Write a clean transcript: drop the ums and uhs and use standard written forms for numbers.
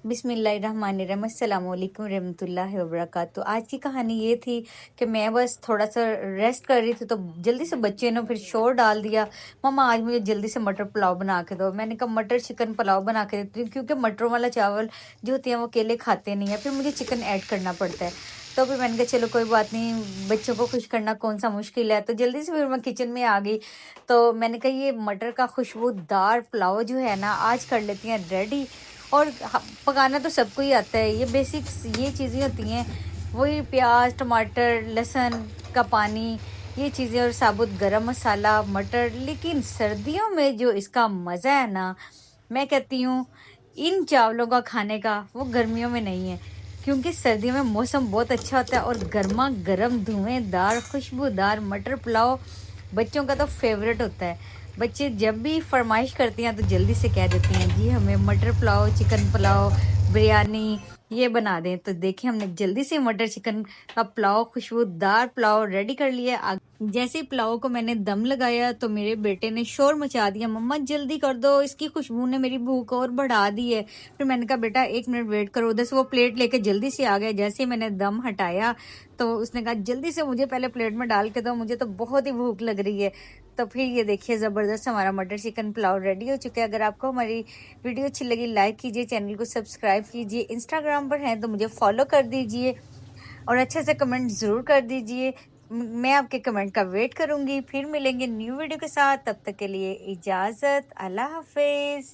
बिस्मिल्लाहिर्रहमानिर्रहीम अस्सलाम वालेकुम रहमतुल्लाहि व बरकातहू। आज की कहानी ये थी कि मैं बस थोड़ा सा रेस्ट कर रही थी तो जल्दी से बच्चे ने फिर शोर डाल दिया, मम्मा आज मुझे जल्दी से मटर पुलाव बना के दो। मैंने कहा मटर चिकन पुलाव बना के देती हूँ, क्योंकि मटरों वाला चावल जो होते हैं वो अकेले खाते नहीं है, फिर मुझे चिकन ऐड करना पड़ता है। तो फिर मैंने कहा चलो कोई बात नहीं, बच्चों को खुश करना कौन सा मुश्किल है। तो जल्दी से फिर मैं किचन में आ गई। तो मैंने कहा ये मटर का खुशबूदार पुलाव जो है ना आज कर लेती हैं रेडी। और पकाना तो सबको ही आता है, ये बेसिक्स ये चीज़ें होती हैं, वही प्याज टमाटर लहसुन का पानी, ये चीज़ें और साबुत गरम मसाला मटर। लेकिन सर्दियों में जो इसका मज़ा है ना, मैं कहती हूँ इन चावलों का खाने का वो गर्मियों में नहीं है। क्योंकि सर्दियों में मौसम बहुत अच्छा होता है और गर्मा गर्म धुएंदार खुशबूदार मटर पुलाव बच्चों का तो फेवरेट होता है। बच्चे जब भी फरमाइश करती हैं तो जल्दी से कह देती हैं जी हमें मटर पुलाव चिकन पुलाव बिरयानी ये बना दें। तो देखिए हमने जल्दी से मटर चिकन का पुलाव खुशबूदार पुलाव रेडी कर लिया। जैसे ही पुलाव को मैंने दम लगाया तो मेरे बेटे ने शोर मचा दिया, मम्मा जल्दी कर दो, इसकी खुशबू ने मेरी भूख और बढ़ा दी है। फिर मैंने कहा बेटा 1 मिनट वेट करो। उधर से वो प्लेट लेके जल्दी से आ गया। जैसे ही मैंने दम हटाया तो उसने कहा जल्दी से मुझे पहले प्लेट में डाल के दो, मुझे तो बहुत ही भूख लग रही है। तो फिर ये देखिए ज़बरदस्त हमारा मटर चिकन पुलाव रेडी हो चुका है। अगर आपको हमारी वीडियो अच्छी लगी लाइक कीजिए, चैनल को सब्सक्राइब कीजिए, इंस्टाग्राम पर हैं तो मुझे फॉलो कर दीजिए और अच्छे से कमेंट ज़रूर कर दीजिए। मैं आपके कमेंट का वेट करूंगी। फिर मिलेंगे न्यू वीडियो के साथ, तब तक के लिए इजाज़त, अल्लाह हाफिज़।